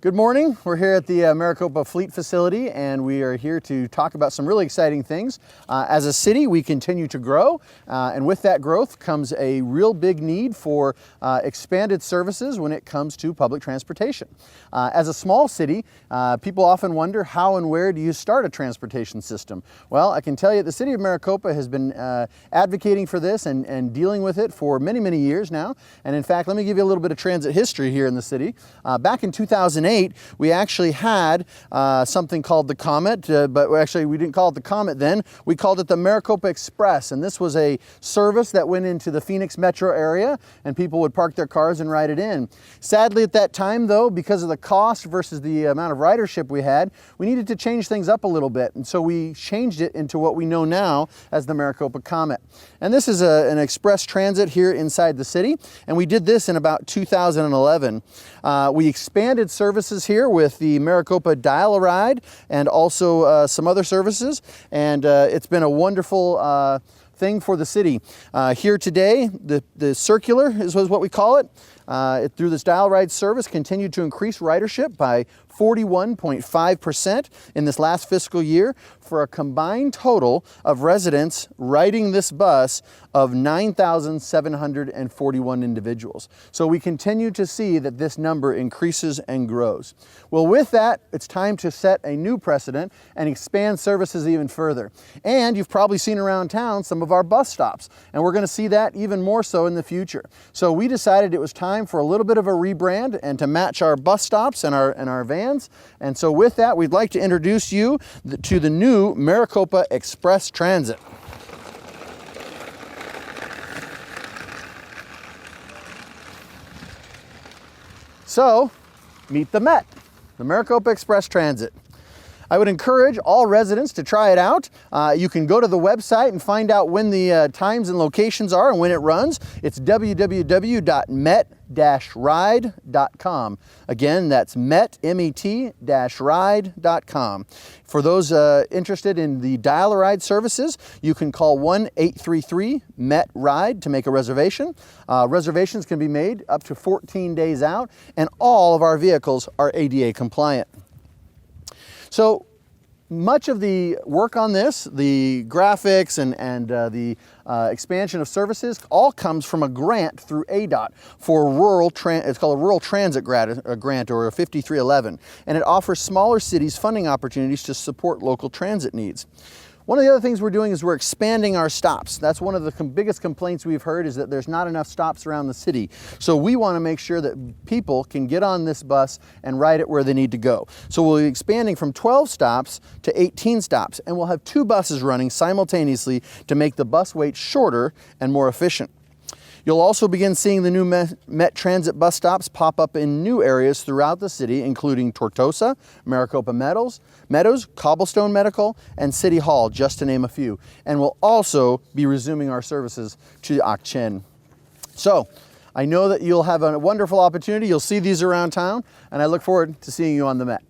Good morning. We're here at the Maricopa Fleet Facility, and we are here to talk about some really exciting things. As a city, we continue to grow, and with that growth comes a real big need for expanded services when it comes to public transportation. As a small city, people often wonder how and where do you start a transportation system? Well, I can tell you the city of Maricopa has been advocating for this and dealing with it for many, many years now. And in fact, let me give you a little bit of transit history here in the city. Back in 2008, we actually had something called the Comet, but actually we didn't call it the Comet then. We called it the Maricopa Express, and this was a service that went into the Phoenix metro area, and people would park their cars and ride it in. Sadly, at that time, though, because of the cost versus the amount of ridership we had, we needed to change things up a little bit, and so we changed it into what we know now as the Maricopa Comet. And this is an express transit here inside the city, and we did this in about 2011. We expanded services here with the Maricopa Dial-A-Ride and also some other services, and it's been a wonderful thing for the city. Here today, the circular is what we call it. Through this Dial-A-Ride service, continued to increase ridership by 41.5% in this last fiscal year, for a combined total of residents riding this bus of 9,741 individuals. So we continue to see that this number increases and grows. Well, with that, it's time to set a new precedent and expand services even further. And you've probably seen around town some of our bus stops, and we're going to see that even more so in the future. So we decided it was time for a little bit of a rebrand and to match our bus stops and our vans. And so with that, we'd like to introduce you to the new Maricopa Express Transit. So, meet the MET, the Maricopa Express Transit. I would encourage all residents to try it out. You can go to the website and find out when the times and locations are and when it runs. It's www.met-ride.com. Again, that's met-ride.com. For those interested in the Dial-A-Ride services, you can call 1-833-MET-RIDE to make a reservation. Reservations can be made up to 14 days out, and all of our vehicles are ADA compliant. So much of the work on this, the graphics and the expansion of services, all comes from a grant through ADOT for it's called a Rural Transit grant or a 5311, and it offers smaller cities funding opportunities to support local transit needs. One of the other things we're doing is we're expanding our stops. That's one of the biggest complaints we've heard, is that there's not enough stops around the city. So we want to make sure that people can get on this bus and ride it where they need to go. So we'll be expanding from 12 stops to 18 stops, and we'll have 2 buses running simultaneously to make the bus wait shorter and more efficient. You'll also begin seeing the new Met Transit bus stops pop up in new areas throughout the city, including Tortosa, Maricopa Meadows, Cobblestone Medical, and City Hall, just to name a few. And we'll also be resuming our services to Ak-Chin. So, I know that you'll have a wonderful opportunity. You'll see these around town, and I look forward to seeing you on the Met.